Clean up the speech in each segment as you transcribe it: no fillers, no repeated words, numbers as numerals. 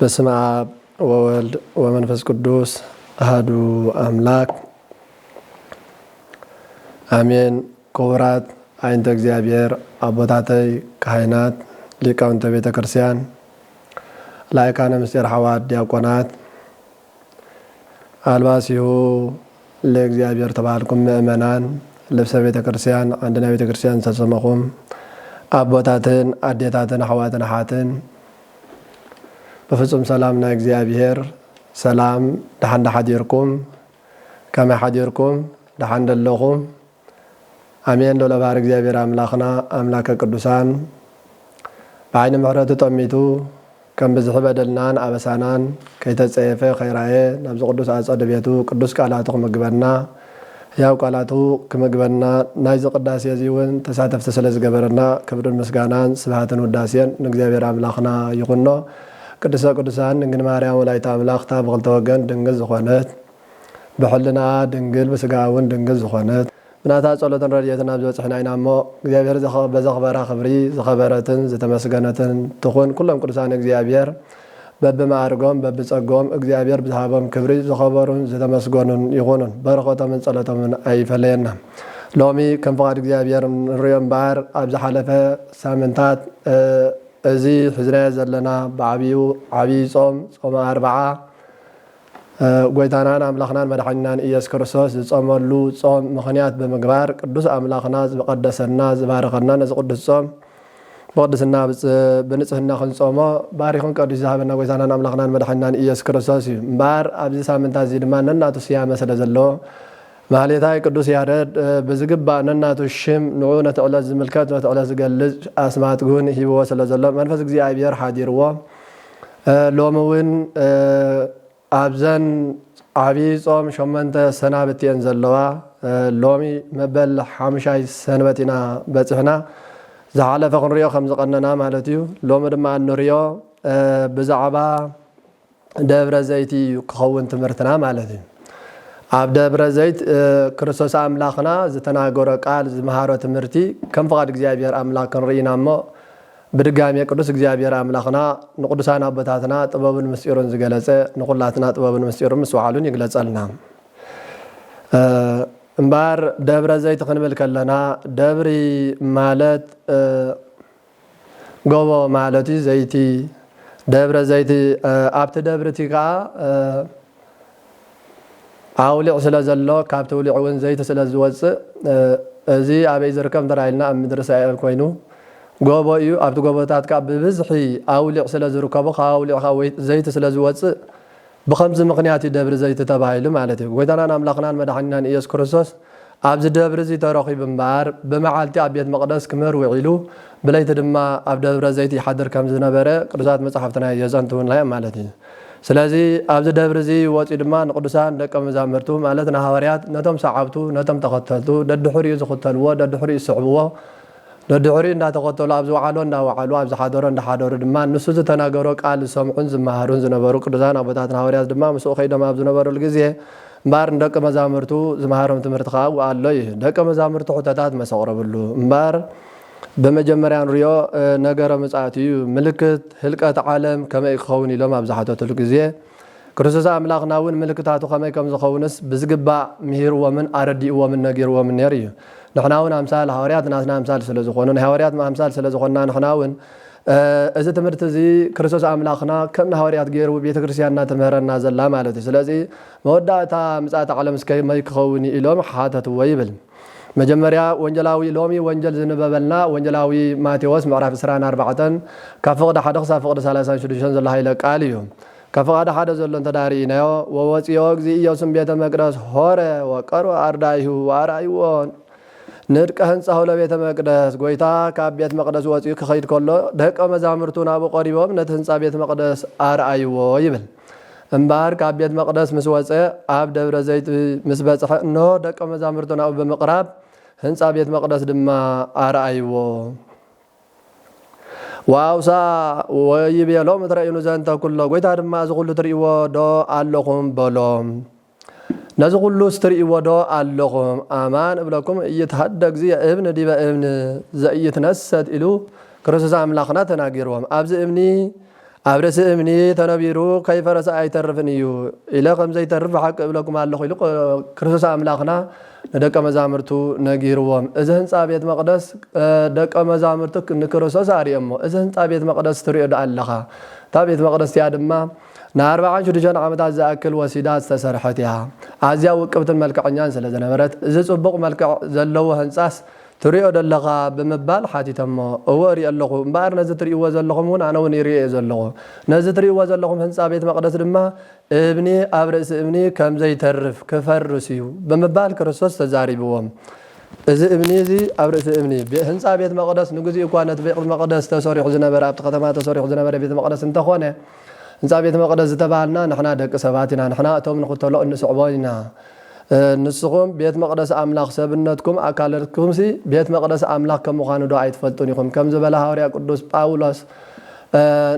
በስመ አብ ወወልድ ወመንፈስ ቅዱስ አሐዱ አምላክ አሜን። ክቡራት አይንተ እግዚአብሔር አቦታተይ ካህናት ሊቃውንተ ቤተ ክርስቲያን ላይካነ ምስጢር ሐዋርያት ዲያቆናት አልባሲሁ ለእግዚአብሔር ተባልኩም ምእመናን ልብሰ ቤተ ክርስቲያን አንድና ቤተ ክርስቲያን ተሰመኹም አቦታትን አዴታትን ሐዋትን ሐትን በፍጹም ሰላምና እግዚአብሔር ሰላም ደሓንዳ ሓዲርኩም ከመይ ሓዲርኩም ደሓንዳ ኣለኹም አሜን። ለባህር እግዚአብሔር አምላኽና አምላከ ቅዱሳን በዓይኒ ምሕረቱ ጠሚቱ ከም ብዝሕ በደልናን አበሳናን ከይተፀየፈ ኸይራየ ናብዚ ቅዱስ አጸደ ቤቱ ቅዱስ ቃላቱ ክምግበና ያው ቃላቱ ክምግበና ናይዚ ቅዳሴ እዚ እውን ተሳተፍቲ ስለ ዝገበረና ክብርን ምስጋናን ስብሃትን ውዳሴን ንእግዚአብሔር አምላኽና ይኹኖ። ቅድስተ ቅዱሳን ድንግል ማርያም ወላዲተ አምላክ ብክልተ ወገን ድንግል ዝኾነት ብሕልና ድንግል ብስጋ እውን ድንግል ዝኾነት ብናታ ጸሎትን ረድኤትን ኣብ ዝበፅሕና ኢና እሞ እግዚአብሔር በዘኽበራ ክብሪ ዝኸበረትን ዝተመስገነትን ትኹን። ኩሎም ቅዱሳን እግዚአብሔር በብማዕርጎም በብፀጎም እግዚአብሔር ብዝሃቦም ክብሪ ዝኸበሩን ዝተመስገኑን ይኹኑን። በረኸቶምን ጸሎቶምን ኣይፈለየና። ሎሚ ከም ፍቓድ እግዚአብሔር ንሪኦ እምበር ኣብ ዝሓለፈ ሳምንታት እዚ ሒዝናዮ ዘለና ብዓብዪ ጾም ጾመ ኣርብዓ ጎይታናን ኣምላኽናን መድሓኒናን ኢየሱስ ክርስቶስ ዝጾመሉ ጾም ምኽንያት ብምግባር ቅዱስ ኣምላኽና ዝቀደሰና ዝባረኸና ነዚ ቅዱስ ጾም ብቅድስና ብንጽህና ክንጾሞ ባሪኹን ቀዲሱ ዝሃበና ጎይታናን ኣምላኽናን መድሓኒናን ኢየሱስ ክርስቶስ እዩ እምበር ኣብዚ ሳምንታት እዚ ድማ ነናቱ ስያመ ስለ ዘለዎ ማህሌታይ ቅዱስ ያሬድ ብዝግባእ ነናቱ ሽም ንዑ ነቲ ዕለት ዝምልከት ነቲ ዕለት ዝገልጽ ኣስማት እውን ሂብዎ ስለ ዘሎ መንፈስ እግዚአብሔር ሓዲርዎ ሎሚ እውን ኣብዘን ዓብዪ ጾም 8 ሰናብት እየን ዘለዋ። ሎሚ መበል 5 ሰንበት ኢና በፂሕና ዝሓለፈ ክንሪኦ ከም ዝቐነና ማለት እዩ። ሎሚ ድማ እንሪኦ ብዛዕባ ደብረ ዘይቲ ክኸውን ትምህርትና ማለት እዩ። ኣብ ደብረ ዘይት ክርስቶስ ኣምላኽና ዝተናገሮ ቃል ዝመሃሮ ትምህርቲ ከም ፍቓድ እግዚአብሔር ኣምላክ ክንርኢና እሞ ብድጋሚ ቅዱስ እግዚአብሔር ኣምላኽና ንቅዱሳን ኣቦታትና ጥበብን ምስጢሩን ዝገለጸ ንኩላትና ጥበብን ምስጢሩን ምስ በዓሉን ይግለጸልና። እምበር ደብረ ዘይት ክንብል ከለና ደብሪ ማለት ጎቦ ማለት እዩ። ዘይቲ ደብረ ዘይቲ ኣብቲ ደብርቲ ከዓ ኣውሊዕ ስለ ዘሎ ካብቲ ውሊዕ እውን ዘይቲ ስለ ዝወፅእ እዚ ኣበይ ዝርከብ እንተራኢልና ኣብ ምድሪ እስራኤል ኮይኑ ጎቦ እዩ። ኣብቲ ጎቦታት ከዓ ብብዝሒ ኣውሊዕ ስለ ዝርከቡ ካብ ኣውሊዕ ዘይቲ ስለ ዝወፅእ ብከምዚ ምክንያት እዩ ደብሪ ዘይቲ ተባሂሉ ማለት እዩ። ጎይታናን ኣምላኽናን መድሓኒናን ኢየሱስ ክርስቶስ ኣብዚ ደብሪ እዚ ተረኺቡ እምበር ብመዓልቲ ኣብ ቤት መቅደስ ክመር ውዒሉ ብለይቲ ድማ ኣብ ደብረ ዘይቲ ይሓድር ከም ዝነበረ ቅዱሳት መፅሓፍትና የፀንትውና ማለት እዩ። ስለዚ ኣብዚ ደብሪ እዚ ወፂኡ ድማ ንቅዱሳን ደቀ መዛሙርቱ ማለት ንሃዋርያት ነቶም ሰዓብቱ ነቶም ተኸተልቱ ደድሕሪኡ ዝኽተልዎ ደድሕሪኡ ዝስዕብዎ ደድሕሪኡ እንዳተኸተሉ ኣብ ዝወዓሎ እንዳወዓሉ ኣብ ዝሓደሮ እንዳሓደሩ ድማ ንሱ ዝተናገሮ ቃል ዝሰምዑን ዝመሃሩን ዝነበሩ ቅዱሳን ኣቦታትን ሃዋርያት ድማ ምስኡ ከይዶም ኣብ ዝነበረሉ ግዜ እምበር ንደቀ መዛሙርቱ ዝመሃሮም ትምህርቲ ከዓ ኣሎ እዩ። ደቀ መዛሙርቱ ሕቶታት መሰቕረብሉ እምበር በመጀመሪያ ንሪኦ ነገረ ምጽአት እዩ። ምልክት ህልቀት ዓለም ከመይ ክኸውን ኢሎም ኣብ ዝሓተትሉ ግዜ ክርስቶስ ኣምላኽና እውን ምልክታቱ ከመይ ከም ዝኸውንስ ብዝግባእ ምሂርዎምን ኣረዲእዎምን ነጊርዎምን ነይሩ እዩ። ንሕና እውን ኣምሳል ሃዋርያት ናትና ኣምሳል ስለ ዝኾኑ ናይ ሃዋርያት ኣምሳል ስለ ዝኾንና ንሕና እውን እዚ ትምህርቲ እዚ ክርስቶስ ኣምላኽና ከም ንሃዋርያት ገይሩ ቤተ ክርስቲያንና ትምህረና ዘላ ማለት እዩ። ስለዚ መወዳእታ ምጽአት ዓለም ከመይ ክኸውን ኢሎም ሓተትዎ ይብል። መጀመሪያ ወንጀላዊ ሎሚ ወንጀል ዝንበበልና ወንጀላዊ ማቴዎስ ምዕራፍ 24 ካብ ፍቕዲ 1 ክሳብ ፍቕዲ 36 ዘሎ ሃይለ ቃል እዩ። ካብ ፍቕዲ 1 ዘሎ እንተዳሪእናዮ ወወፂኦ እግዚእ ኢየሱስ ቤተ መቅደስ ሆረ ወቀርበ ኣርዳኢሁ ወኣርአይዎ ንድቀ ህንፃሁ ለቤተ መቅደስ ጎይታ ካብ ቤት መቅደስ ወፂኡ ክኸይድ ከሎ ደቀ መዛሙርቱ ናብኡ ቀሪቦም ነቲ ህንፃ ቤተ መቅደስ ኣርአይዎ ይብል። እምበር ካብ ቤት መቅደስ ምስ ወፀ ኣብ ደብረ ዘይት ምስ በፅሐ እንሆ ደቀ መዛሙርቱ ናብኡ ብምቕራብ ህንፃ ቤት መቅደስ ድማ ኣርአይዎ ዋውሳ ወይቤሎም እትረእዩኑ ዘንተ ኩሎ ጎይታ ድማ እዚ ኩሉ ትርእይዎ ዶ ኣለኹም በሎም። ነዚ ኩሉ ስትርእይዎ ዶ ኣለኹም ኣማን እብለኩም እይትሃደግ ዚ እብን ዲበ እብን ዘእይትነሰት ኢሉ ክርስቶስ ኣምላኽና ተናጊርዎም። ኣብዚ እምኒ أبرس إمني تنبيرو كيف رأس أيترفنيو إلى كم زي ترف حق لكم على خيلق كرسوس أملاخنا ندك مزامرتو نجيروهم إذا هن صابيت مقدس دك مزامرتك نكرسوس أريمه إذا هن صابيت مقدس تريد الله صابيت مقدس يا دمّا ناربع عن شرجان عمد أكل وسيدات تسرحتها عزيا وقفت الملك عنيان سلزنا مرات إذا صبق ملك زلوا هنساس تريد اللغة بمبال حاتي تم أوري اللغة مبار نزتري وزلهم هون أنا ونيري زلهم نزتري وزلهم هنسا بيت مقدس لما ابني أبرس ابني كم زي ترف كفرسيو بمبال كرسوس تزاري بوم إذا ابني زي أبرس ابني هنسا بيت مقدس نجزي وكانت بيت مقدس تسوري خزنا برا بتقدمات تسوري خزنا برا بيت مقدس انت خوانه هنسا بيت مقدس تبعنا نحنا دك سباتنا نحنا توم نقتلوا إن صعباننا نسقوم بيت مقدس أملاك سبنتكم أكالتكم سي بيت مقدس أملاك كم مخانو دعيت فلتونيكم كم زبالة هوريا قدوس باولوس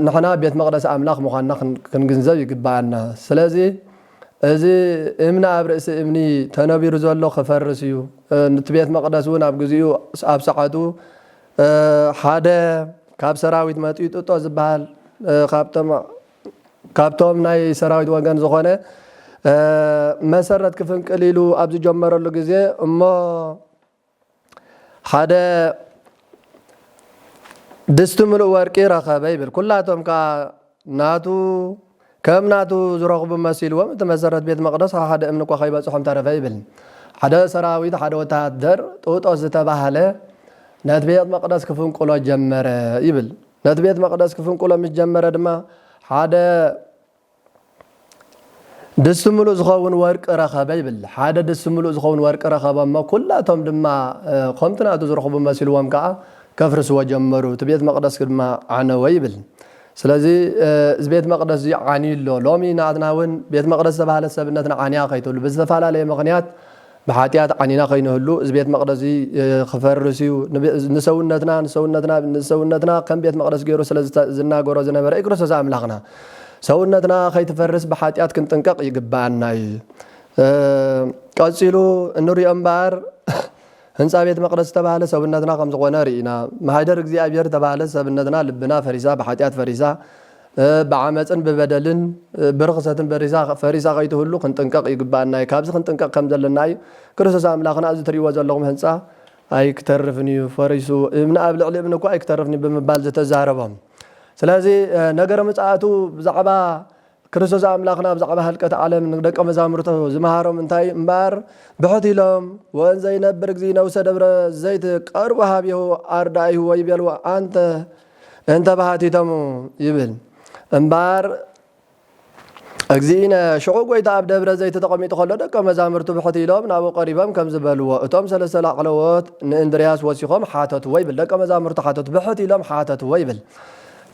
نحنا بيت مقدس أملاك مخانا كنجنزب يقبعنا سلازي ازي امنا أبرئس امني تنبي رزولو خفرسيو نت بيت مقدس ون أبقزيو أبسقاتو حدا كاب سراويت ماتيو توتو زبال كابتوم ناي سراويت وغان زخونه مسرت كفن قليلو ابز جمرلو غزي اما حدا دستملو ورقي رخبه يبل كلاتهم كا ناتو كم ناتو زرقب مسيل ومت مسرت بيت مقدس حدا امنكو خيبه صحم تعرف يبل حدا سراويت حدا وتادر توطو زتباهله نات بيت مقدس كفن قلو جمره يبل نات بيت مقدس كفن قلو مش جمره دما حدا دسملو زخون ورق رخبه يبل حدا دسملو زخون ورق رخبه ما كلاتهم دما قمتنا تزرخوا بمسلوهم كا كفرس وجمروا تبيت مقدس كما عنوا يبل سلازي بيت مقدس يعني لومي نادناون بيت مقدس تبعل سبنتنا عنيا خيتول بزفاله مغنيات بحاتيات عنينا خينهلو بيت مقدس خفرسيو نسونتنا كم بيت مقدس غيرو سلاز زنا غورو زنبر اكرس زاملاخنا سونتنا خيتفرس بحاتيات كنطنقق يغبانا قصيلو انوري امبار هنصا بيت مقدس تبعله سونتنا كم زغونا رينا مهاجر እግዚአብሔር تبعله سبنتنا لبنا فريسا بحاتيات فريسا بعمصن ببدلن برخصتن فريسا خيتهلو كنطنقق يغبانا كابز كنطنقق كم زلناي ክርስቶስ አምላኽና እዚ ትሪዎ ዘለኹም ህንፃ ኣይክተርፍኒ ፈሪሱ እምነ ኣብ ልዕሊ እምነ እኮ ኣይክተርፍኒ ብምባል ዝተዛረቦም ስለዚ ነገረ ምጽኣቱ ብዛዕባ ክርስቶስ አምላኽና ብዛዕባ ህልቀት ዓለም ንደቀ መዛሙርቱ ዝመሃሮም እንታይ እምበር ብሕቲሎም ወንዘ ይነብር እግዚእ ነውሰ ደብረ ዘይት ቀርቡ ሃቢሁ ኣርዳኢሁ ወይቤልዎ እንተ ባሕቲቶሙ ይብል እምበር እግዚእነ ሽዑ ጎይታ ኣብ ደብረ ዘይት ተቐሚጡ ከሎ ደቀ መዛሙርቱ ብሕቲሎም ናብኡ ቀሪቦም ከም ዝበልዎ እቶም ሰለስተ ላዕለዎት ንእንድርያስ ወሲኾም ሓተትዎ ይብል ደቀ መዛሙርቱ ሓተቱ ብሕቲሎም ሓተትዎ ይብል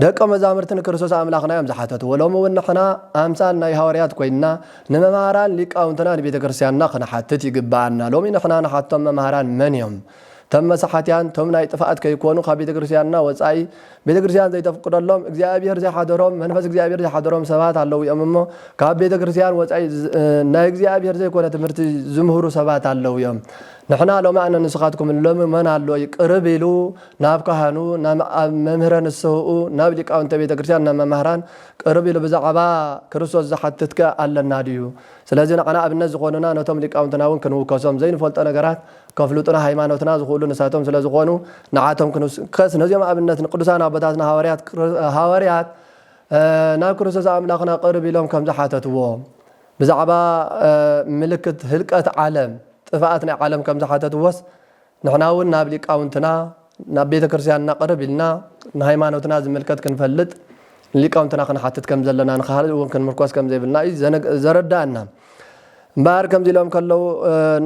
ደቀ መዛሙርትን ክርስቶስ አምላኽና እዮም ዝሓተትዎ ሎሚ እውን ንሕና ኣምሳል ናይ ሃዋርያት ኮይንና ንመምሃራን ሊቃውንትና ንቤተ ክርስቲያንና ክንሓትት ይግባአና ሎሚ ንሕና ንሓቶም መምሃራን መን እዮም تم مسحتيان تم ناي طفات كيكونوا خبيت كريستياننا وصاي بيت كريستيان زي تفقدلهم እግዚአብሔር زي حضرهم منفس እግዚአብሔር زي حضرهم سبات አለው يمم كبيت كريستيان وصاي ناي እግዚአብሔር زي كونه تمرت زمهور سبات አለው يم نحنا لو معنا نسخاتكم لما من አለው يقرب يلو ناب كهانو ناب ممهران السوء ناب ሊቃውንተ ቤተ ክርስቲያን መምህራን قرب يلو بزعባ ክርስቶስ زحتتك አለና ዲዩ ስለዚህ ንዓና ኣብነት ዝኾኑና ነቶም ሊቃውንትናውን ክንውከሶም ዘይንፈልጦ ነገራት ከፍሉጥና ሃይማኖትና ዝኹሉ ንሳቶም ስለዝኾኑ ንዓቶም ክንከስ ነዚኦም ኣብነት ቅዱሳን ኣቦታትና ሃዋርያት ናብ ክርስቶስ ኣምላኽና ቅርብ ኢሎም ከም ዝሓተትዎ ብዛዕባ ምልክት ህልቀት ዓለም ጥፋኣት ናይ ዓለም ከም ዝሓተትዎስ ንሕና እውን ናብ ሊቃውንትና ናብ ቤተ ክርስቲያንና ቅርብ ኢልና ንሃይማኖትና ዝምልከት ክንፈልጥ ሊቃውንትና ክንሓትት ከም ዘለና ንኻል እውን ክንምርኮስ ከም ዘይብልና ዘረዳእና እምበር ከምዚ ኢሎም ከለው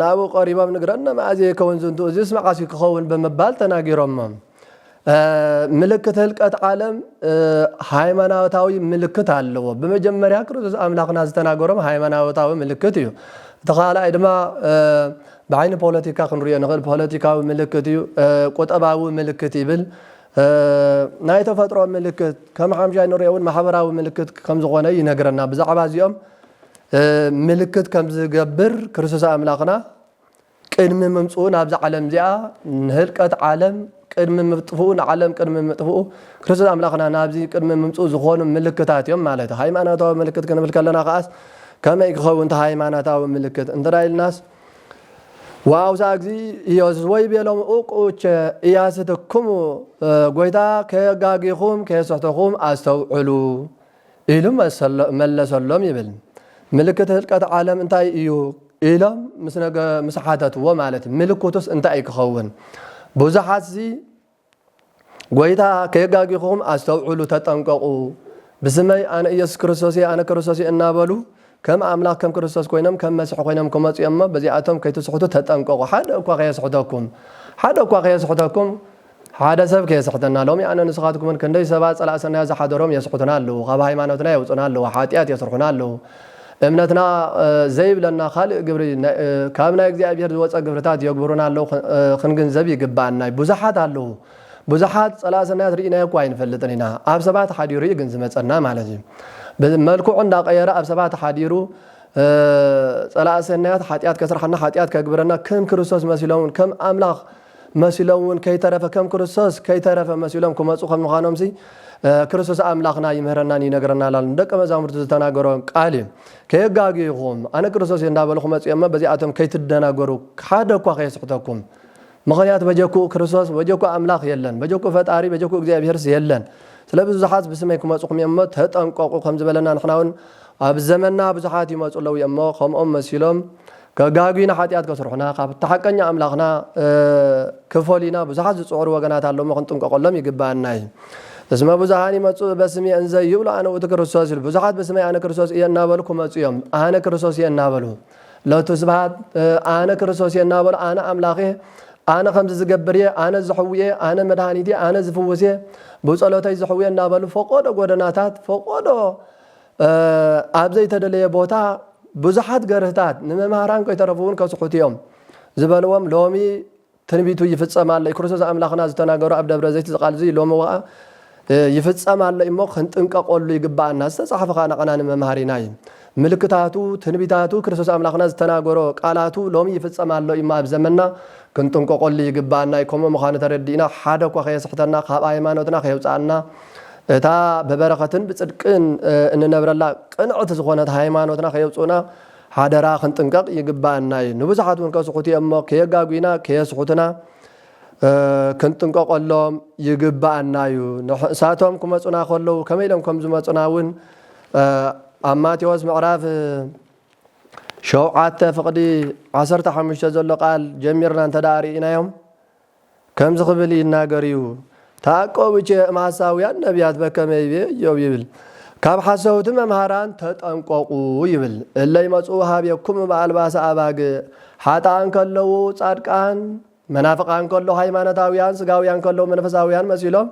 ናብኡ ቀሪቦም ንግረና ማእዚ ከውን ዝንቱ እዚ ስማዓሲ ክኸውን ብምባል ተናጊሮም ምልክት ህልቀት ዓለም ሃይማኖታዊ ምልክት ኣለዎ በመጀመሪያ ክርስቶስ አምላኽና ዝተናገሮም ሃይማኖታዊ ምልክት እዩ ተኻላይ ድማ بعين ፖለቲካ ክንሪኦ ንኽእል ፖለቲካዊ ምልክት እዩ ቁጠባዊ ምልክት ይብል ናይ ተፈጥሮ ምልክት ከም ሓምሻይ ንሪኦውን ማሕበራዊ ምልክት ከም ዝኾነ ይነግረና ብዛዕባ እዚኦም ምልክት ከም ዝገብር ክርስቶስ አምላኽና ቅድሚ ምምጽኡ ናብዚ ዓለም እዚኣ ንህልቀት ዓለም ቅድሚ ምጥፉኡ ንዓለም ቅድሚ ምጥፉኡ ክርስቶስ ኣምላኽና ናብዚ ቅድሚ ምምፅኡ ዝኾኑ ምልክታት እዮም ማለት እዩ ሃይማኖታዊ ምልክት ክንብል ከለና ከኣስ ከመይ ክኸውን እቲ ሃይማኖታዊ ምልክት እንተዳይልናስ ዋውዛ ጊዜ ኢየሱስ ወይ ቤሎም እቁች እያስትክሙ ጎይታ ከጋጊኹም ከየስሕተኹም ኣስተውዕሉ ኢሉ መለሰሎም ይብል ምልክት ህልቀት ዓለም እንታይ እዩ ኢሎም ምስ ሓተትዎ ማለት ምልክቱስ እንታይ ክኸውን ብዙሓት ጎይታ ከጋጊኹም ኣስተውዕሉ ተጠንቀቁ ብስመይ ኣነ ኢየሱስ ክርስቶስ ኣነ ክርስቶስ እናበሉ ከም ኣምላኽ ከም ክርስቶስ ኮይኖም ከም መሲሕ ኮይኖም ከመፅኦም በዚኣቶም ከይትስሕቱ ተጠንቀቁ ሓደ እኳ ከየስሕተኩም ሓደ ሰብ ከየስሕተና ሎሚ ኣነ ንስኻትኩምን ክንደይ ሰባት ፀላእ ሰናይ ዝሓደሮም የስሕቱና ኣለዉ ካብ ሃይማኖትና የውፅና ኣለዉ ሓጢኣት የስርሑና ኣለዉ እምነትና ዘይብለና ካልእ ግብሪ ካብ ናይ እግዚኣብሔር ዝወፀ ግብርታት የግብሩና ኣለዉ ክንግንዘብ ይግባአና ብዙሓት ኣለዉ ብዙሓት ፀላእ ሰናያት ርኢናዮ እኳ ኣይንፈልጥን ኢና ኣብ ሰባት ሓዲሩ እዩ ግን ዝመፀና ማለት እዩ መልክዑ እንዳቀየረ ኣብ ሰባት ሓዲሩ ፀላእ ሰናያት ሓጢኣት ከስርሐና ሓጢኣት ከግብረና ከም ክርስቶስ መሲሎም ከም ኣምላኽ መሲሎም ከይተረፈ ከም ክርስቶስ ከይተረፈ መሲሎም ክመፁ ከም ምዃኖም ክርስቶስ ኣምላኽና ይምህረናን ይነግረናል ደቀ መዛሙርቱ ዝተናገሮ ቃል እዩ ከየጋጊኹም ኣነ ክርስቶስ እንዳበሉ ክመፅኦም በዚኣቶም ከይትደናገሩ ሓደ እኳ ከየስሕተኩም ምክንያት በጀኩ ክርስቶስ በጀኩ ኣምላኽ የለን በጀኩ ፈጣሪ በጀኩ እግዚኣብሔርስ የለን ስለብዙሓት ብስመይ ክመፁኹም እሞ ተጠንቀቁ ከም ዝበለና ንሕና እውን ኣብ ዘመንና ብዙሓት ይመፁ ኣለዉ እሞ ከምኦም መሲሎም ከጋጊና ሓጢኣት ከስርሑና ካብ ተሓቀኛ ኣምላኽና ክፈሊና ብዙሓት ዝፅዕሩ ወገናት ኣለሞ ክንጥንቀቀሎም ይግባአና እዩ እስመ ብዙሓን ይመፁ በስሜ እንዘ ይብሉ ኣነ ውእቱ ክርስቶስ ኢሉ ብዙሓት በስመይ ኣነ ክርስቶስ እየ እናበሉ ክመፁ እዮም ኣነ ክርስቶስ እየ እናበሉ ለቱ ስብሓት ኣነ ክርስቶስ እየ እናበሉ ኣነ ኣምላኽ ኣነ ከምዚ ዝገብር እየ ኣነ ዝሕውየ ኣነ መድሃኒት ኣነ ዝፍውስ እየ ብፀሎተይ ዝሕውየ እናበሉ ፈቆዶ ጎደናታት ፈቆዶ ኣብ ዘይተደለየ ቦታ ብዙሓት ገርህታት ንመምሃራን ከይተረፉውን ከስሑት እዮም ዝበልዎም ሎሚ ትንቢቱ ይፍፀም ኣሎ ክርስቶስ ኣምላኽና ዝተናገሩ ኣብ ደብረ ዘይት ዝቃል እዚ ሎሚ ወኣ ይፍፀም ኣሎ እሞ ክንጥንቀቀሉ ይግባአና ዝተፃሓፈ ከዓ ንዓና ንመምሃሪና እዩ ምልክታቱ ትንቢታቱ ክርስቶስ ኣምላኽና ዝተናገሮ ቃላቱ ሎሚ ይፍፀም ኣሎ እሞ ኣብ ዘመንና ክንጥንቀቀሉ ይግባአና ከምኡ ምዃኑ ተረዲእና ሓደ እኳ ከየስሕተና ካብ ሃይማኖትና ከየውፃእና እታ በበረኸትን ብፅድቅን እንነብረላ ቅንዕቲ ዝኾነት ሃይማኖትና ከየውፅኡና ሓደራ ክንጥንቀቕ ይግባአና እዩ ንብዙሓት እውን ከስሑት እሞ ከየጋጉና ከየስሑትና ክንጥንቀቀሎም ይግባአና እዩ ንሳቶም ክመፁና ከለዉ ከመይ ኢሎም ከም ዝመፁና እውን ኣብ ማቴዎስ ምዕራፍ 7 ፍቕዲ 15 ዘሎ ቃል ጀሚርና እንተዳሪእናዮም ከምዚ ክብል ይናገር እዩ ታቆብቼ ማሳውያን ነቢያት በከመይ ኢዮብ ይብል ካብ ሓሰውቲ መምሃራን ተጠንቀቁ ይብል እለ ይመፁ ሃብየኩም በኣልባሰ ኣባግ ሓጣን ከለዉ ጻድቃን መናፍቃን ከለዉ ሃይማኖታውያን ስጋውያን ከለዉ መንፈሳውያን መሲሎም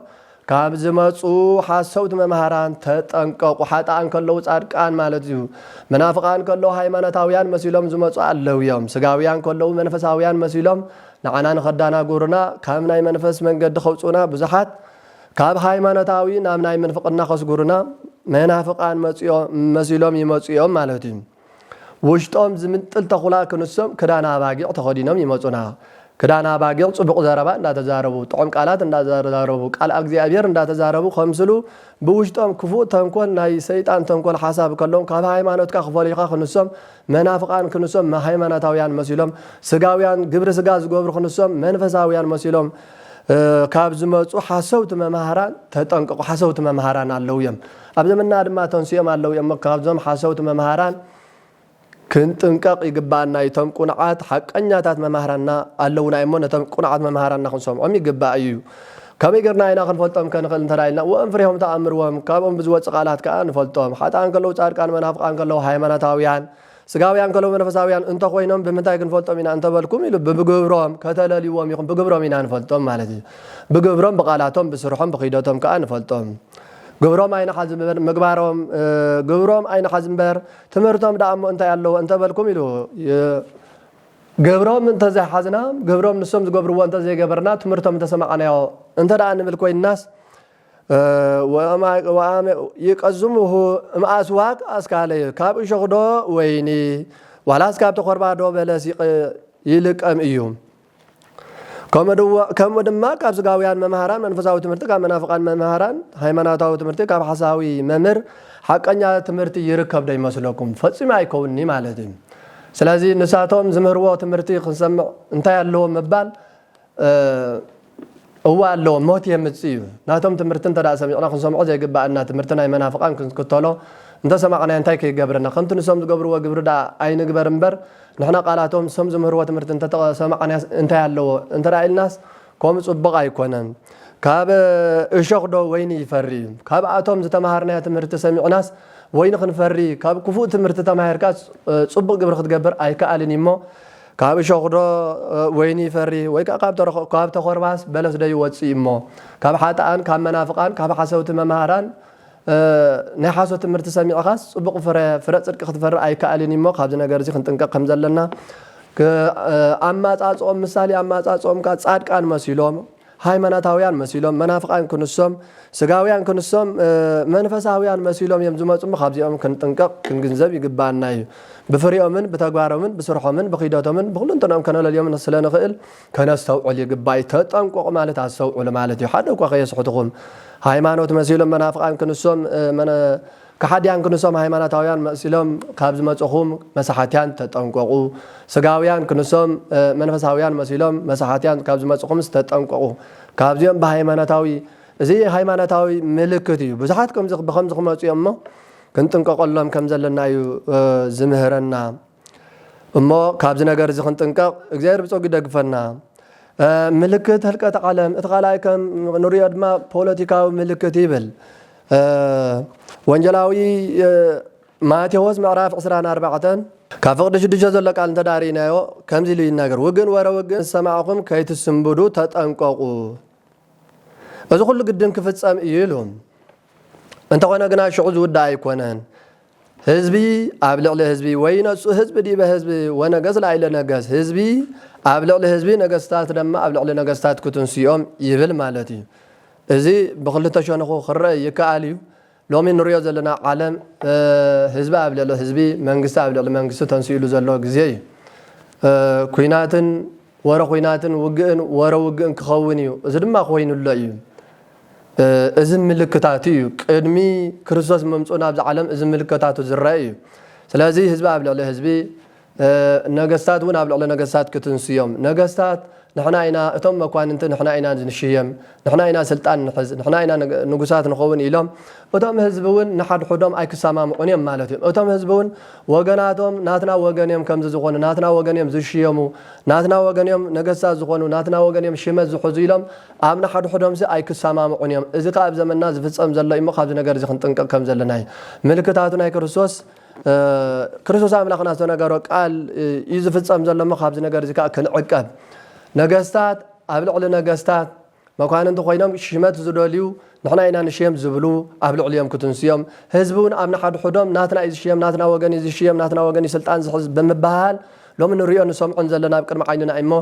ካብ ዝመፁ ሓሰውቲ መምሃራን ተጠንቀቁ ሓጣን ከለዉ ጻድቃን ማለት እዩ መናፍቃን ከለዉ ሃይማኖታውያን መሲሎም ዝመፁ ኣለዉ እዮም ስጋውያን ከለዉ መንፈሳውያን መሲሎም ንዓና ንኸዳናጉሩና ካብ ናይ መንፈስ መንገዲ ከውፁና ብዙሓት ካብ ሃይማኖታዊ ናብ ናይ ምንፍቅና ከስጉሩና መናፍቃን መሲሎም ይመፁ እዮም ማለት እዩ ውሽጦም ዝምንጥል ተኹላ ክንሶም ክዳና ባጊዕ ተኸዲኖም ይመፁና ክዳና ባጊዕ ፅቡቕ ዘረባ እንዳተዛረቡ ጥዑም ቃላት እንዳተዛረቡ ቃል እግዚኣብሔር እንዳተዛረቡ ከምስሉ ብውሽጦም ክፉእ ተንኮል ናይ ሰይጣን ተንኮል ሓሳብ ከለዎም ካብ ሃይማኖትካ ክፈሊካ ክንሶም መናፍቃን ክንሶም ሃይማኖታውያን መሲሎም ስጋውያን ግብሪ ስጋ ዝገብሩ ክንሶም መንፈሳውያን መሲሎም ካብ ዝመፁ ሓሰውቲ መምሃራን ተጠንቀቁ ሓሰውቲ መምሃራን ኣለዉ እዮም ኣብ ዘመንና ድማ ተንስኦም ኣለዉ እዮም ካብዞም ሓሰውቲ መምሃራን ክንጥንቀቕ ይግባአና እቶም ቁንዓት ሓቀኛታት መምሃራንና ኣለውና እሞ ነቶም ቁንዓት መምሃራንና ክንሰምዖም ይግባእ እዩ ከመይ ጌርና ኢና ክንፈልጦም ከንኽእል እንተዳኢልና ወኦም ፍሬሆም ተኣምርዎም ካብኦም ብዝወፅእ ቃላት ከዓ ንፈልጦም ሓጣን ከለዉ ጻድቃን መናፍቃን ከለዉ ሃይማኖታውያን ስጋውያን ከለዉ መንፈሳውያን እንተኮይኖም ብምንታይ ክንፈልጦም ኢና እንተበልኩም ኢሉ ብግብሮም ከተለልይዎም ይኹን ብግብሮም ኢና ንፈልጦም ማለት እዩ ብግብሮም ብቃላቶም ብስርሖም ብኺደቶም ከዓ ንፈልጦም ግብሮም ኣይነሓዝ እምበር ምግባሮም ግብሮም ኣይነሓዝ እምበር ትምህርቶም ዳእሞ እንታይ ኣለዎ እንተበልኩም ኢሉ ግብሮም እንተዘይሓዝና ግብሮም ንሶም ዝገብርዎ እንተዘይገበርና ትምህርቶም እንተሰማዕናዮ እንተደኣ ንብል ኮይንናስ ይቀዝሙሁ እምኣስዋቅ ኣስካለይ ካብ እሾኽዶ ወይኒ ዋላስ ካብቲ ኮርባዶ በለስ ይልቀም እዩ كم دما كاب سغاويان ممهران منفساوي تمرت كاب منافقان ممهران ሃይማኖታዊ ትምህርት ካብ ሓሳዊ መምህር ሓቀኛ ትምህርት ይርከብ ደ ይመስለኩም ፈጽሞ አይኮንኒ ማለት ነው ስለዚ ንሳቶም ዝምህርዎ ትምህርት ክንሰምዕ እንታይ ያለው መባል هو አለው ሞት የምጽዩ ናቶም ትምህርትን ተዳሰምዕና ክንሰምዖ ዘይግባአና ትምህርትና የመናፍቃን ክንከተሎ እንተ ሰማዕና እንታይ ከይገብርና ከምቲ ንሶም ዝገብርዎ ግብርዳ አይንግበር እምበር ንሕና ቃላቶም ሰም ዝምህርዎ ትምህርት እንተ ሰማዕና እንታይ ያለው እንተራኢልናስ ከም ጽቡቕ አይኮነን ካብ እሾኽዶ ወይኒ ይፈሪ ካብ አቶም ዝተማሃርና ትምህርት ሰሚዕናስ ወይኒ ክንፈሪ ካብ ክፉእ ትምህርት ተማሃርካስ ጽቡቕ ግብር ክትገብር አይከኣልን እሞ ካብ እሾኽዶ ወይኒ ይፈሪ ወይ ካብ ተኸርባስ በለስ ደይ ወጽ እሞ ካብ ሓጣን ካብ መናፍቃን ካብ ሓሰውቲ መማሃራን ናይ ሓሶት ትምህርት ሰሚዕኻስ ጽቡቕ ፍረ ጽድቅ ክትፈሪ አይከኣልን እሞ ካብዚ ነገር እዚ ክንጥንቀቕ ከም ዘለና አማጻጾም ምሳሌ አማጻጾም ካ ጻድቃን መሲሎም ሃይማኖታውያን መሲሎም መናፍቃን ክንሶም ስጋውያን ክንሶም መንፈሳውያን መሲሎም የምዝመጹም ካብዚኦም ክንጥንቀቕ ክንግንዘብ ይግባአና እዩ بفريقهم بتجاربهم بسرحهم بقيداتهم بقولن تنام كنا اليوم نسلنا خيل كنا استوعل يجباي تام قوق مالت عسو ولا مالت يحد وقا يسحتهم ሃይማኖት መስሎም መናፍቃን ክንሶም ከሓዲያን ክንሶም ሃይማኖታውያን መስሎም ካብዝ መጽኹም መሳሓትያን ተጠንቀቁ ስጋውያን ክንሶም መንፈሳውያን መስሎም መሳሓትያን ካብዝ መጽኹም ተጠንቀቁ ካብዚኦም በሃይማኖታዊ እዚ ሃይማኖታዊ ምልክት እዩ ብዙሓት ከምዚ በከምዚ ክመጽኦም ክንጥንቀቀሎም ከም ዘለና እዩ ዝምህረና እሞ ካብዚ ነገር እዚ ክንጥንቀቅ እግዚአብሔር ብጸጉ ይደግፈና ምልክት ህልቀት ዓለም እትኻላይ ከም ንሪኦ ድማ ፖለቲካዊ ምልክት ይብል ወንጀላዊ ማቴዎስ ምዕራፍ 24 ካብ ፍቅዲ 6 ዘሎ ቃል እንተዳሪናዮ ከምዚ ኢሉ ይናገር ወገን ወረ ወገን ሰማዕኹም ከይትስምብዱ ተጠንቀቁ እዚ ኩሉ ግድን ክፍጸም እዩ ኢሎም እንተኾነ ግና ሽዑ ዝውዳ ኣይኮነን ህዝቢ ኣብ ልዕሊ ህዝቢ ወይ ነጹ ህዝቢ ዲበ ህዝቢ ወነገስ ላይለ ነገስ ህዝቢ ኣብ ልዕሊ ህዝቢ ነገስታት ድማ ኣብ ልዕሊ ነገስታት ክትንስዮም ይብል ማለት እዩ እዚ ብክልተ ሸነኹ ክረአ ይከኣል እዩ ሎሚ ንሪኦ ዘለና ዓለም ህዝቢ ኣብ ልዕሊ ህዝቢ መንግስቲ ኣብ ልዕሊ መንግስቲ ተንስኢሉ ዘሎ ግዜ እዩ ኩናትን ወረ ኩናትን ውግእን ወረ ውግእን ክኸውን እዩ እዚ ድማ ኮይኑሎ እዩ እዚ ምልክታት እዩ ቅድሚ ክርስቶስ መምጽኡ ናብ ዓለም እዚ ምልክታቱ ዝረአ እዩ ስለዚ ህዝቢ ኣብ ልዕሊ ህዝቢ ነገስታት እውን ኣብ ልዕሊ ነገስታት ክትንስዮም ነገስታት ንሕና ኢና እቶም መኳንንቲ ንሕና ኢና ንሽየም ንሕና ኢና ስልጣን ንሕዝ ንሕና ኢና ንጉሳት ንኸውን ኢሎም እቶም ህዝቢ እውን ንሓድሕዶም ኣይክሰማምዑን እዮም ማለት እዮም እቶም ህዝቢ እውን ወገናቶም ናትና ወገን እዮም ከምዚ ዝኾኑ ናትና ወገን እዮም ዝሽየሙ ናትና ወገን እዮም ነገስታት ዝኾኑ ናትና ወገን እዮም ሽመት ዝሕዙ ኢሎም ኣብ ንሓድሕዶም ኣይክሰማምዑን እዮም እዚ ካብ ዘመንና ዝፍጸም ዘሎ እሞ ካብዚ ነገር እዚ ክንጥንቀቕ ከም ዘለና እዩ ምልክታቱ ናይ ክርስቶስ ኣምላኽና ዝተነገሮ ቃል እዩ ዝፍጸም ዘሎ እሞ ካብዚ ነገር እዚ ከዓ ክንዕቀብ ነገስታት ኣብ ልዕሊ ነገስታት መኳንንቲ ኮይኖም ሽመት ዝደልዩ ንሕና ኢና ንሽየም ዝብሉ ኣብ ልዕሊኦም ክትንስዮም ህዝቢ እውን ኣብ ንሓድሕዶም ናትና እዩ ዝሽየም ናትና ወገን እዩ ዝሽየም ናትና ወገን እዩ ስልጣን ዝሕዝ ብምባሃል ሎሚ ንሪኦ ንሰምዖን ዘለና ኣብ ቅድሚ ዓይንና እሞ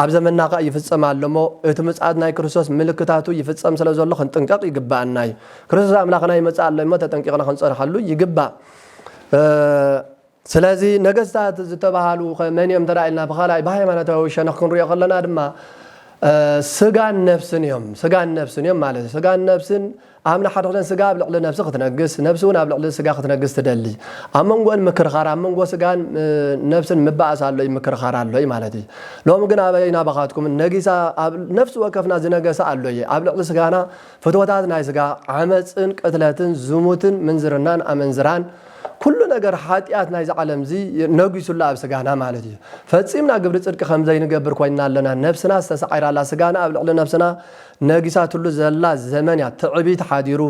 ኣብ ዘመንና ከዓ ይፍጸም ኣሎ እሞ እቲ ምጽኣት ናይ ክርስቶስ ምልክታቱ ይፍጸም ስለ ዘሎ ክንጥንቀቕ ይግባአና እዩ ክርስቶስ ኣምላኽና ይመጽእ ኣሎ እሞ ተጠንቂቕና ክንጸንሐሉ ይግባእ ስለዚ ነገስታት ዝተባሃሉ መን እዮም ተራኢልና ብኻልኣይ ብሃይማኖታዊ ሸነኽ ክንሪኦ ከለና ድማ ስጋን ነፍስን እዮም ማለት እዩ ስጋን ነፍስን ኣብ ንሓድሕደን ስጋ ኣብ ልዕሊ ነፍሲ ክትነግስ ነፍሲ እውን ኣብ ልዕሊ ስጋ ክትነግስ ትደሊ ኣብ መንጎን ምክርኻር ኣብ መንጎ ስጋን ነፍስን ምባእስ ኣሎ እዩ ምክርኻር ኣሎ እዩ ማለት እዩ ሎሚ ግን ኣበይና ባኻትኩም ነጊሳ ኣብ ነፍሲ ወከፍና ዝነገሰ ኣሎ እዩ ኣብ ልዕሊ ስጋና ፍትወታት ናይ ስጋ ዓመፅን ቅትለትን ዝሙትን ምንዝርናን ኣመንዝራን ኩሉ ነገር ሓጢአት ናይ ዓለም እዚ ነጊሱላ ኣብ ስጋና ማለት እዩ ፈጺምና ግብሪ ጽድቂ ከም ዘይንገብር ኮይና ኣለና ነፍስና ዝተሰዓይራላ ስጋና ኣብ ልዕሊ ነፍስና ነጊሳትሉ ዘላ ዘመን ያ ትዕቢት ሓዲሩ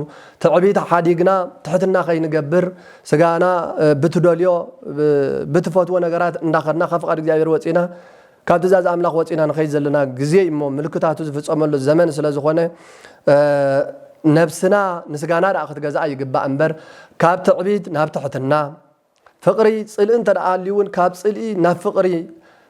ትዕቢት ሓዲግና ትሕትና ከይንገብር ስጋና ብትደልዮ ብትፈትዎ ነገራት እንዳኸድና ከፍቃድ እግዚአብሔር ወፂና ካብ ትእዛዝ ኣምላኽ ወፂና ንኸይድ ዘለና ግዜ እሞ ምልክታቱ ዝፍጸመሉ ዘመን ስለ ዝኾነ ነፍስና ንስጋና ዳ ክትገዛእ ይግባእ እምበር ካብ ትዕቢት ናብ ትሕትና ፍቅሪ ጽልእን ተደኣልዩን ካብ ጽልኢ ናብ ፍቅሪ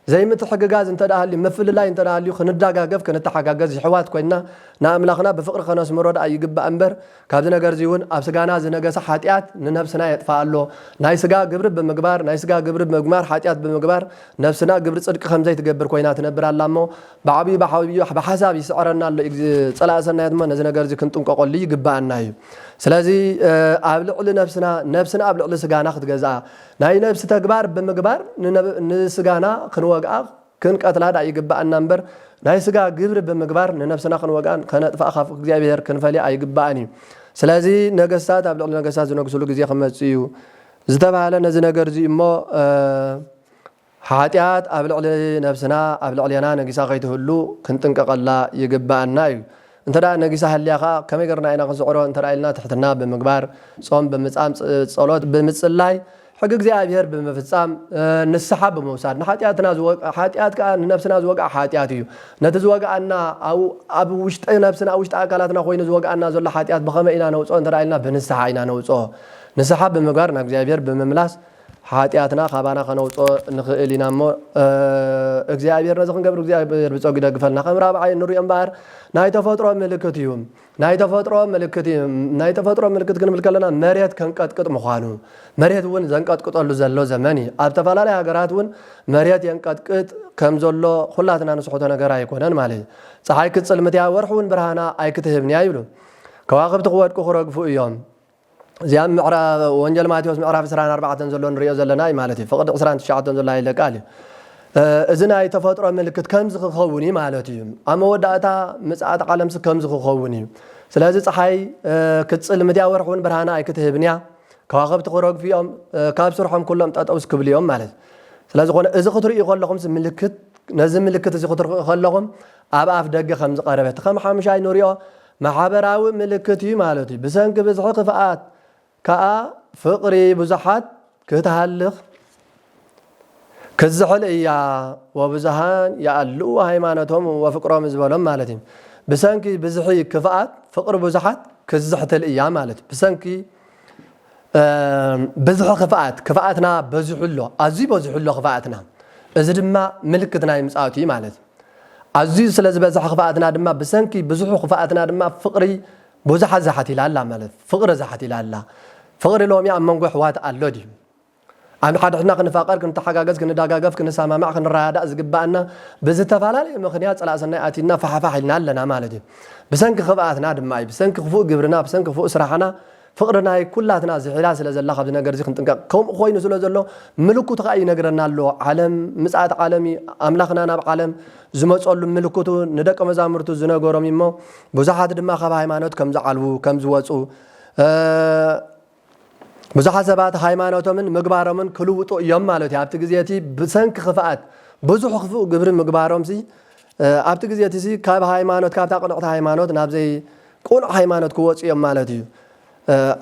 زي متحققاز انت دهالي مفل لا انت دهالي خنداغاغف كنتحققاز يحوات كوينا ناملاخنا بفقر خناس مرود ايغب انبر كابز نغر زيون اب سغانا زنغس حاتيات ننفسنا يطفالو ناي سغا غبر بمغبار ناي سغا غبر بمغبار حاتيات بمغبار نفسنا غبر صدق خمزي تغبر كوينا تنبر اللامو بعبي بحبي بحساب يسعرنا صلاسنا يدما نز نغر زي كنطنققل يغبانا سلازي ابلعل نفسنا ابلعل سغانا خدغزا ناي نفس تغبار بمغبار نسغانا كنوغا كنقتلا دا يغبانا نمبر ناي سغا غبر بمغبار نفسنا كنوغان كنطفا خاف እግዚአብሔር كنفلي ايغباني سلازي نغسات ابلعل نغسات زنغسلو غزي خمصيو زتباله نز نغر زي مو حاتيات ابلعل نفسنا ابلعلنا نغسا خيتهلو كنطنققلا يغبانا انت دا نغسا هلياخا كميغرنا اينا خزعرو انت رايلنا تحتنا بمغبار صوم بمصام صلوت بمصلاي حق እግዚአብሔር بمفصام نسحب موساد حاتياتنا زوق حاتيات كان نفسنا زوق حاتياتيو نتزوقنا او اب وشط نفسنا او وشط اكلاتنا خوين زوقنا زل حاتيات بخمه الى نوصو انت رايلنا بنسحا اينا نوصو نسحب بمغبارنا እግዚአብሔር بمملاس حاتياتنا خبانا خنوصو نخيلنا مو እግዚአብሔር نزخن قبر እግዚአብሔር بصوق يدغفلنا خمراب عين نوري انبار ناي تفطرو ملكتيوم ناي تفطرو ملكت كن ملكلنا مريت كنقطقط مخانو مريت ون زنقطقطلو زلو زماني ابتفالالا هاغرات ون مريت ينقطقط كمزلو خلاتنا نسخوتو ነገር አይኮነን ማለት ፀሐይ ክጽልምት ያወርሁን ብርሃና አይክትህብኒ አይብሉ ከዋክብት ወድቁ خرغፉ እዮም زيام معرف وانجيل ماتيوس معرف 14 زلون ريو زلنا مالتي فقد 19 زلون يلقال اذنا يتفطر ملكت كمز خخوني مالتي اما وداتا مصات عالم كمز خخوني سلازي صحاي كتصلمت ياورحون برهانا ايكتهبنيا كواخبت خرج فيهم كابسرحهم كلهم طاطوس كبليهم مالت سلازي كون اذا خطر يخلخم ملكت نزم ملكت اذا خطر خلخم اب اف دغ خمز قربت خم حمشاي نوريو محابراو ملكتي مالتي بسنك بزح قفات كا فقري بزحات كتهلخ كزحل يا وبزهان يالو هيمانتهم وفقرهم زبلهم مالتي بسنكي بزحي كفات فقر بزحات كزحت الايام مالتي بسنكي بزح كفاتنا بزحلو ازي بزحلو كفاتنا اذا دما ملكتنا يمصاتي مالتي ازي سلاز بزح كفاتنا دما بسنكي بزح كفاتنا دما فقري بزح زحت يلالا مالت فقر زحت يلالا فقر لهم يا منغو حوات اللودي عم حد احنا كنفاقر كنتحقاقز كنداغاغف كنسامع كنرادا زغبانا بزتفالال مخنيات صلاسنا اتينا فحفاحلنا لنا مالتي بسنك خباتنا دماي بسنك فوق جبرنا بسنك فوق سراحنا فقرنا كلاتنا زحلا سلازلا خبز نغر زي كنطنق كوم خوينو سلازلو ملكوت خاي نغرنا له عالم مصات عالمي املاخنا ناب عالم زمصلو ملكوت ندق مزامرتو زنغورم يمو بزحات دما خبا هيمانوت كم زعلو كم زوصو بزحات سبات هيمانوتمن مغبارمن كلوطو يم مالتي ابت غزيتي بسنك خفات بزح خفو غبر مغبارم سي ابت غزيتي سي كاب هيمانوت كاب تقنعت هيمانوت نابزي قول هيمانوت كوص يم مالتي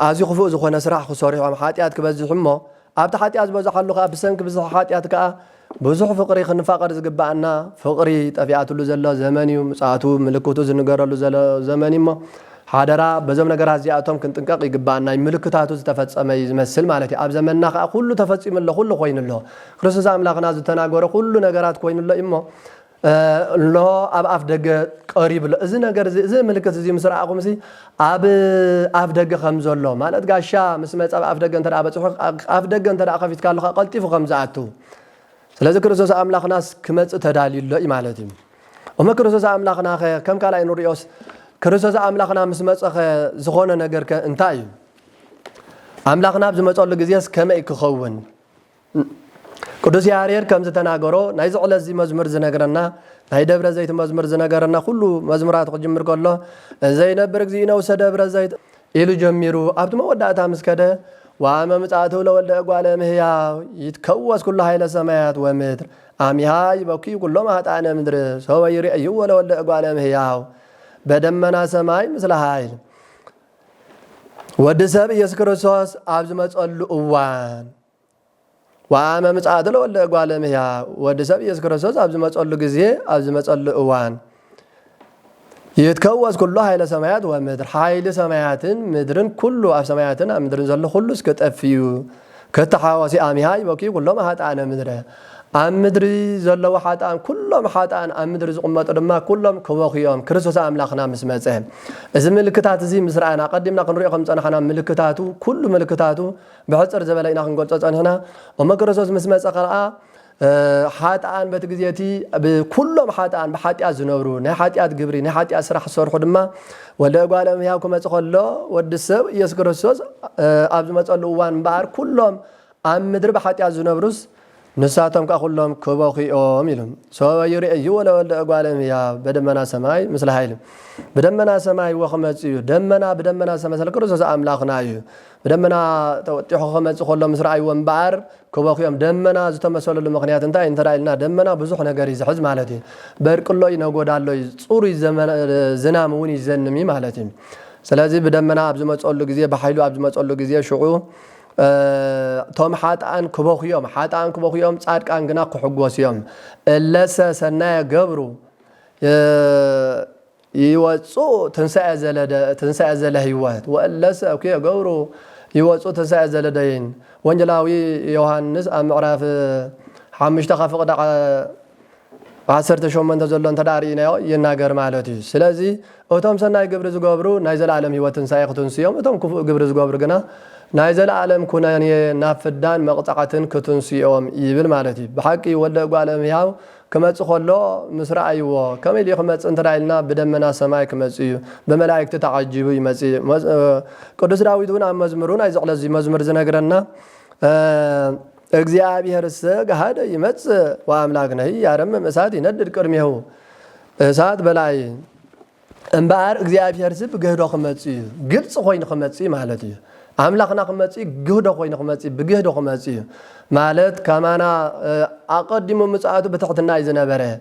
ازي خفو زخونه سراح خسوريهم حاتيات كبزحمو ابت حاتيات بزحلو كاب بسنك بزح حاتيات كا بزح فقري خنفاقر زغبانا فقري طبيعتلو زلو زمانيو مصاتو ملكوتو زنغرلو زلو زمانيمو حادرا بزم نغرات زياتهم كنطنقق يغبانا ملكتاتو تفصمي يمثل مالتي اب زمننا كله تفصيم له كله خوين له ክርስቶስ አምላክና ዝተናገረ ሁሉ ነገራት ኮይን له እሞ ሎ اب اف دغ قريب له እዚ ነገር እዚ ምልክት እዚ ምስራአኩም ሲ اب اف دغ خمزሎ ማለት ጋሻ መስመጽ اب دغ እንተ አበጽሑ اب دغ እንተ አخفيت ካለ ቀልጢፉ خمزአቱ ስለዚህ ክርስቶስ አምላክናስ ክመጽ ተዳሊሎ ማለት እዩ እሞ ክርስቶስ አምላክና ከም ካላይ ኑሪዮስ ክርስቶስ አምላክና መስመጽኸ ዝኾነ ነገር እንታይ አምላክና ብዝመጸሉ ግዜስ ከመይ ክኸውን ቅዱስ ያሬድ ከም ዝተናገሮ ናይ ዝዕለዚ መዝሙር ዝነገረና ናይ ደብረ ዘይት መዝሙር ዝነገረና ሁሉ መዝሙራት ክጅምር ከሎ ዘይነብር እግዚእነ ውስተ ደብረ ዘይት ኢሉ ጀሚሩ ኣብቲ መወዳእታ ምስከደ ወአመ ምጽአቱ ለወልደ እጓለ እመሕያው ይትከወስ ኩሉ ኃይለ ሰማያት ወምድር አሚሃ ይበኪ ኩሎም ኃጥአነ ምድር ሰው ይርእዩ ለወልደ እጓለ እመሕያው በደመና ሰማይ ምስለ ኃይል ወደ ሰብ ኢየሱስ ክርስቶስ አብዝ መጸሉ እዋን ወአመ ምጽአቱ ለወልደ እጓለ እመሕያው ወደ ሰብ ኢየሱስ ክርስቶስ አብዝ መጸሉ ጊዜ አብዝ መጸሉ እዋን يتكوز كله هاي سمايات ومدر هاي سماياتن مدرن كله أف سماياتن مدرن زل كله سكت أفيو كتحاوسي آمي هاي بقي كله ما هات أنا مدره أمدري زلوا حاتان كلهم حاتان أمدري زقمة دما كلهم كواخيهم كريستوس أملاخنا مسمعهم إذا ملكتات زي مسرعنا قدمنا كنري خمس أنا حنا ملكتاتو كل ملكتاتو بحصر زبالينا كنقول أنا هنا وما كريستوس مسمع قراءة حاتان بتجزيتي بكلهم حاتان بحاتيات زنورو نحاتيات جبري نحاتيات سرح صور خدمة ولا قالهم ياكم أتقول ودسب يسكريستوس أبز ما تقولوا وان بار كلهم أمدري بحاتيات زنوروس نساتهم كأخلهم كواخي أميلهم سواء يري ولا قالهم يا بدمنا سماي مثل هايلم بدمنا سماي وخمسيو دمنا بدمنا سماي سلكروس أملاخنا يو بدمنا توتيح خمس خلهم مسرعي وانبعر كواخيهم دمنا زتمسول المغنيات انت انت رايلنا دمنا بزوحنا جريز حز مالتي بارك الله ينقود الله صوري زمان زنام وني زنمي مالتي سلازي بدمنا أبز ما تقول له جزية بحيلو أبز ما تقول له جزية شعو توم حاتان كبوخيوم حاتان كبوخيوم صادق انغنا كحغوسيوم لس سنا غبرو يوصو تنسا زله هيوات ولس اوكي غبرو يوصو تنسا زلدين وانجلاوي يوحنس امعراف حمشت خفق دق 18 تزلون تدارينا يناغر مالتي سلازي اوتوم سناي غبر زغبرو ناي زلعالم هيوتن سايختن سيوم اوتوم كفو غبر زغبر غنا نايزل عالم كوناني نافدان مقطعتن كتنسيوم يبل مالتي بحقي ولا قالم ياو كما تخلو مسرعيو كما اللي خمس انترايلنا بدمنا سماي كمصيو بملائكه تعجبوا يمصي قدس داوود ون مزمرون ايزقل زي مزمر زنغرنا እግዚአብሔር ገሃደ ይመጽ ወአምላክነ ያረም እሳት ይነድድ ቅድሜው እሳት በላይ እንባር እግዚአብሔር ዝብ ገህዶ ከመጽ ግልጽ ኮይን ከመጽ ማለት እዩ أملاخنا خمسي جهده خوين خمسي بجهده خمسي مالت كمانا أقدم مساعدة بتحت النايز نبره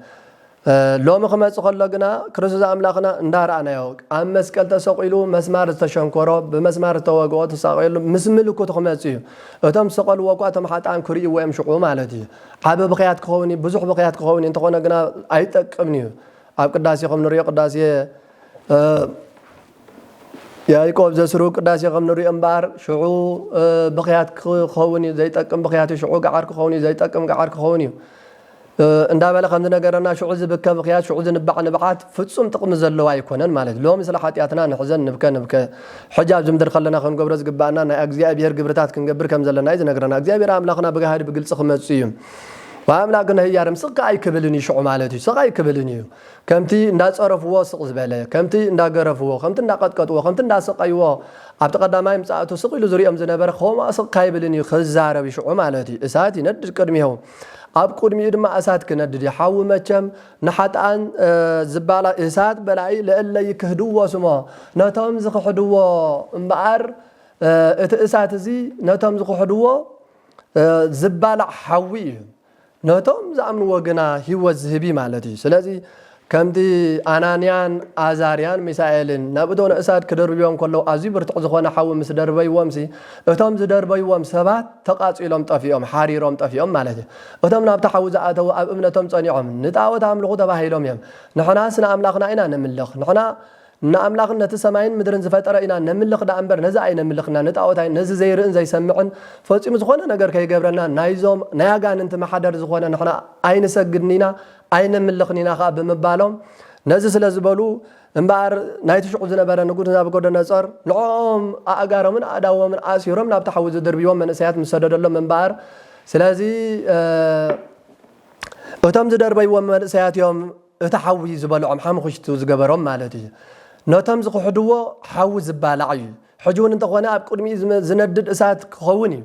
لو ما خمس خلقنا كرسوس أملاخنا ندار أنا يوك أم مسكال تساقيلو مسمار تشنكرو بمسمار توقعات تساقيلو مسملو كت خمسي أتم سقال وقعت حتى عن كوري ويمشقو مالتي حابب بقيات كوني بزح بقيات كوني أنت قلنا جنا أيتك أمنيو أبقداسي خم نريق قداسي يا يكوب زسرو قداسي خم نري أمبار شعو بقيات خوني زي تكم بقيات شعو قعار خوني زي تكم قعار خوني عندما لقنا نجارنا شعو زبكة بقيات شعو زنبع نبعات فتسوم تقوم زلوا يكونن مالك لو مثل حياتنا نحزن نبكى حجاب زمدر خلنا خن قبرز قبعنا أجزاء بير قبرتات كن قبر كم زلنا إذا نجارنا أجزاء بير عملاقنا بقى هذي بقول سخمة سيم وعملاقنا هي يارم سقاي كبلني شعو مالتي سقاي كبلني كمتي الناس عرفوا سق زبالة كمتي الناس عرفوا خمت الناس قد قطوا خمت الناس سقايوا أبتقد ما يمسعته سقيلو زري أم زنبر خوم سقاي بلني خزارة بشعو مالتي إساتي ندر كرميهم أبقول ميد ما أسات كندري حاو متشم نحت عن زبالة إسات بلاي لإلا يكهدوا سما نتام زق حدوا مبعر إسات زي نتام زق حدوا زبالة حوي نتام زعمن وجنا هو الذهبي مالتي سلازي كمدي أنانيان أزاريان مسائلين نبدون أساد كدربيهم كله أزيبر تعزقنا حاو مسدربي وامسي أتم زدربي وام سبات تقاط إلهم طفيهم حريرهم طفيهم مالتي أتم نبتحو زعته أبنتهم صنيعهم نتعود عمل غدا بهيلهم يم نحنا سنا أملاقنا إنا نملخ نحنا نأملاقنا تسمعين مدرن زفات رأينا نملخ دا أمبر نزعين نملخنا نتعود عين نز زيرن زي سمعن فوتي زخونا نجر كي جبرنا نايزوم نياجان أنت ما حدا زخونا نحنا عين سجدنينا عين ملخنينا خاب مبالهم نزس لزبالو انبار نايتش عزنا برا نقول نابقود النصر نعم أجار من أداو من أسيرهم نبتحوز الدربيوم من سيات مسدد لهم منبار سلازي وتم دربي ومن سيات يوم تحوي زبالو عم حام خشتو زجبرهم مالتي نتم زق حدوه حوز بالعي حجون انت قنا أبقول ميز زندد أسات خوني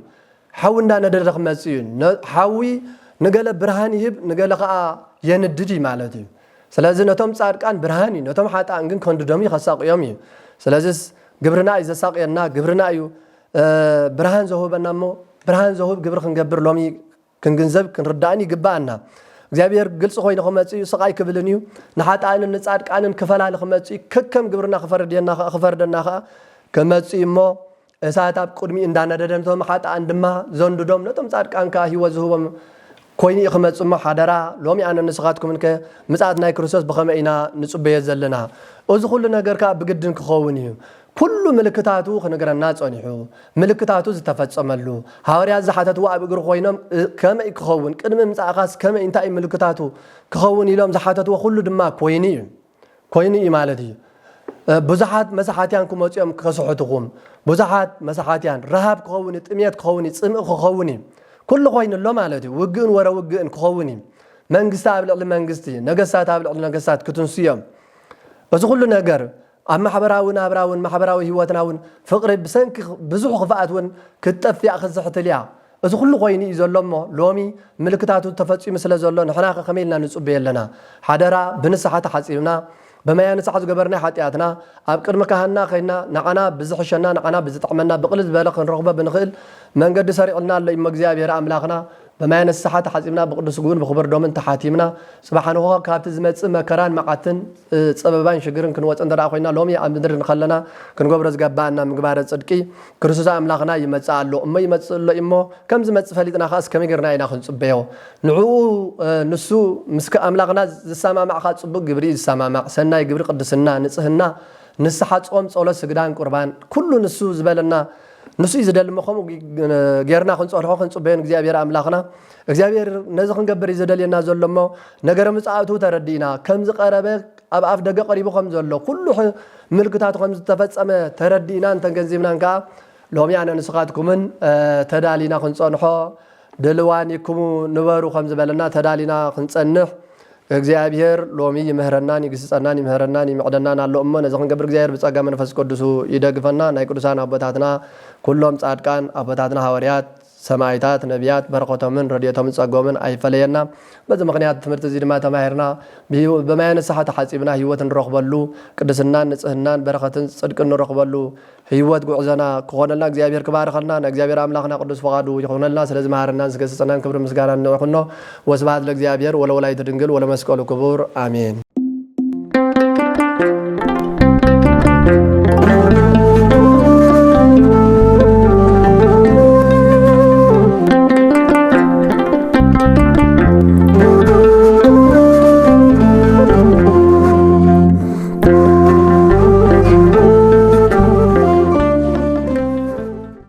حاولنا ندرخ مسيون حاوي نقل برهاني يب نقل قا ينددي مالتي سلازي نتم صادقان برهاني نتم حتى انكن كوندومي خساق يومي سلازي قبرنا اذا ساقينا قبرنا ايو برهان زهوبنا مو برهان زهوب قبر خنقبر لومي كنغنزب كنرداني قبانا እግዚአብሔር ግልጽ ሆይነ ከመጽዩ ስቃይ ክብልኒዩ ንሓጣን ንጻድቃንን ክፈላል ከመጽዩ ከከም ግብርና ክፈርደና ከመጽዩሞ እሳት ኣብ ቅድሚ እንዳነደደምቶም ሓጣን ድማ ዘንድዶም ነቶም ጻድቃን ካ ህይወት ዝህቦም ኮይኒ ክመጽሞ ሓደራ ሎሚ ኣነ ንስኻትኩምን ምጽኣት ናይ ክርስቶስ ብኸመ ኢና ንጽበየ ዘለና እዚ ኩሉ ነገር ካ ብግድን ክኸውን እዩ كل ملكتاتو خنقرنا صنيحو ملكتاتو زتفصملو حواريات زحاتت واب اغر خوينم كما يكون قدم مصاخاس كما انتاي ملكتاتو كخون يلوم زحاتت وكل دما كويني مالتي بزحات مسحاتيان كموصيم كسحتكم بزحات مسحاتيان رهاب كخوني طميت كخوني صمء كخوني كل خوين لو مالتي وجن ورا وجن كخوني منغستا ابلق لمنغستي نغسات ابلق لنغسات كتنسيم بس كل ነገር ኣብ ማሕበራዊ ህይወትናውን ፍቅሪ ብሰንኪ ብዙሕ ክፋኣትን ክትጠፍያ ክዝሕትልያ እዚ ኩሉ ኮይኑ እዩ ዘሎሞ ሎሚ ምልክታቱ ተፈጺሙ ስለ ዘሎ ንሕና ከመይልና ንጽበ የለና ሓደራ ብንስሓ ተሓጺብና በማያ ንስሓ ዝገበርና ሓጢያትና ኣብ ቅድመ ካህና ከይና ንዓና ብዝሕሸና ንዓና ብዝጥዕመና ብቕል ዝበለ ክንረኽቦ ብንኽእል መንገዲ ሰሪዕልና ኣሎ እሞ እግዚአብሔር ኣምላኽና بما ينسحات حزمنا بقدس جون بخبر دومن تحاتيمنا سبحانه هو كابت زمت مكران معتن سببان شجرن كنوات أندر أخوينا لومي عم ندر نخلنا كنقبرز جبانا مقبارة صدقي كرسوس أملاخنا يمتسال له أما يمتسال له إمه كم زمت فليتنا خاص كم يقرنا يناخذ صبيه نعو نسو مسك أملاخنا السماء مع خاص صبق جبريل السماء مع سنا جبريل قدسنا نسهنا نسحات قوم صولة سجدان قربان كل نسو زبالنا نسو يزدل مخهم غيرنا خنصورخ خنصبين እግዚአብሔር አምላኽና እግዚአብሔር ነዚ ክንገብር ይዘደል የና ዘሎሞ ነገር ምጽአቱ ተረዲና ከምዝ ቀረበ ኣብ አፍ ደገ ቀሪቡ ከም ዘሎ ኩሉ ምልክታቱ ከም ዝተፈጸመ ተረዲና እንተን ገንዘብናን ካ ሎሚ አነ ንስኻትኩምን ተዳሊና ክንጾንሖ ደልዋኒኩም ንበሩ ከም ዝበለና ተዳሊና ክንጸንሕ እግዚአብሔር ሎሚ ይምህረናን ይግስጸናን ይምህረናን ይምዕደናን አሎ እሞ ነዚ ክንገብር እግዚአብሔር ብጸጋ መንፈስ ቅዱስ ይደግፈና ናይ ቅዱሳን አባታትና ኩሎም ጻድቃን አባታትና ሐዋርያት ሰማዕታት ነቢያት በረከቶምን ረድኤቶምን ጸጋዎምን አይፈለየና በዚ ምክንያት ትምህርት እዚ ድማ ተማሂርና በማያነ ሰዓት ሐጺብና ህይወት እንረኽበሉ ቅድስናን ንጽህናን በረከትን ጽድቅን እንረኽበሉ ህይወት ጉዕዘና ከሆነልና እግዚአብሔር ክባርከልና እግዚአብሔር አምላኽና ቅዱስ ፈቃዱ ይሆነልና ስለዚህ ማህርናን ስገሰጸናን ክብር ምስጋና ነው ወስብሐት ለእግዚአብሔር ወለወላዲቱ ድንግል ወለመስቀሉ ክቡር አሜን።